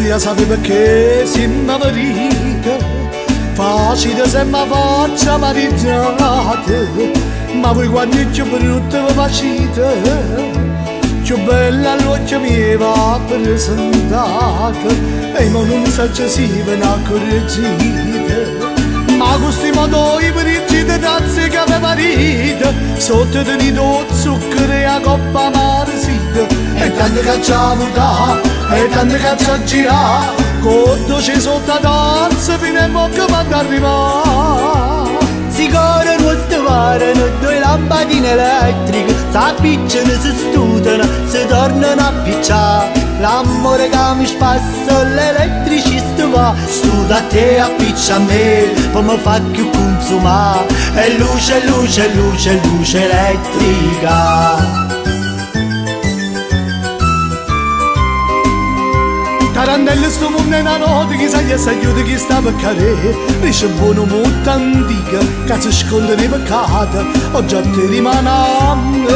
voglia sapere perché siamo venuti, facile se mi faccia marigiate, ma voi quando è più brutta vi facete, più bella all'occhio mi va presentata, e non sa se si ve ne accorgete. Ma questi motori per il gite tazze che aveva rito, sotto di nido zucchero e a coppa marsita, e tanto che ci ha avuto, e tanto che ci ha girato, con dolce sotto la danza fino a mo' che vado ad arrivare. Si corrono e sparano due lampadine elettriche, s'appicciano, si studano, si tornano a picciare. L'amore che mi spassa l'elettricista va, studa a te, appiccia a me, poi mi fa più consumare. E luce, luce, luce, luce elettrica. Tarantelle sto mondo è una notte, chissà chi si aiuta chi sta per cadere. Dice buono molto antica, che si sconde nei peccati, oggi a te rimane a me.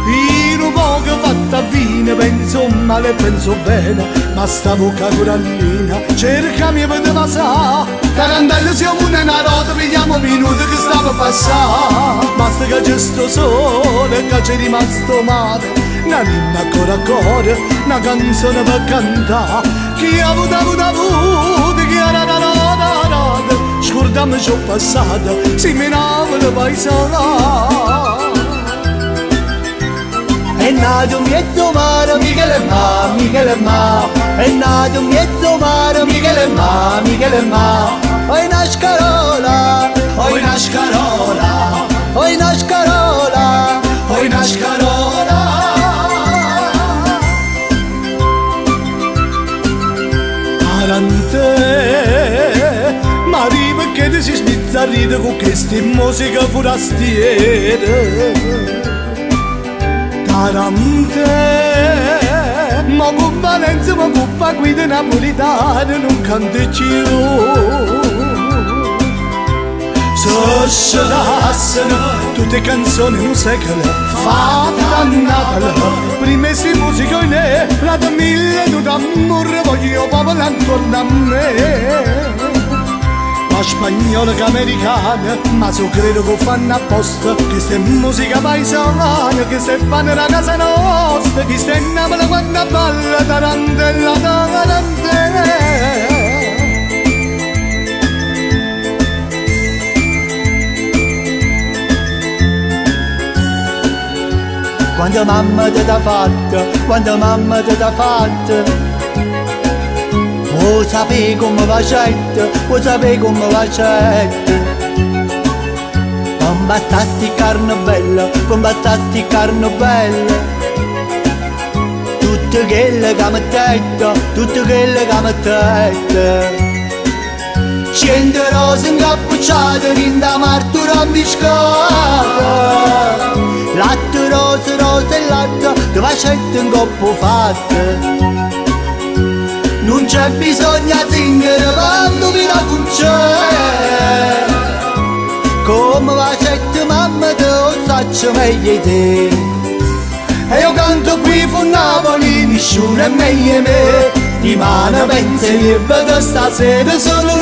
Io poco fatta vino, penso male, penso bene, ma sta bocca corallina, cercami per te passare. Tarantelle siamo una notte, vediamo minuti che sta per passare. Basta che c'è sto sole, che c'è rimasto male, una ninna ancora a cuore, una canzone per cantare. Chi ha avuto, chi ha rata, scordiamo ciò passato, si menava le paesane. È nato mezzo mare, Michele Ma, Michele Ma. È nato mezzo mare, Michele Ma, Michele Ma. Oi una scarola, Oi una scarola, oi una scarola, oi una scarola. Tarante, ma arriva che ti si smizza a ridere con queste musica forastiere. Tarante, ma con Valenza, ma con guida napolitana non canto più. Sosciolassero tutte canzoni in un secolo, fatte a Napoli, prima si musica in e, la da mille tu d'amore voglio popolo attorno a me. La spagnola che americana, ma so credo che fanno apposta, che se musica paesana, che se fanno la casa nostra, che se innamora quando balla tarantella, tarantella. quando mamma te t'ha fatta, quando mamma te t'ha fatta. Vuoi sapere come facette, vuoi sapere come facette. Non bastasti carne bella, non bastasti carne bella. Tutte quelle che mi tette, tutte quelle che mi tette. 100 rose incappucciate in da martura ambiscata. Latte, rose, rose e latte, che facette in coppo fatte. Non c'è bisogno di zingare quando mi la cuccia. Come facette mamma te lo saccio meglio di te. E io canto qui fu Napoli, nessuno è meglio me. Di mano pensi che vedo stasera solo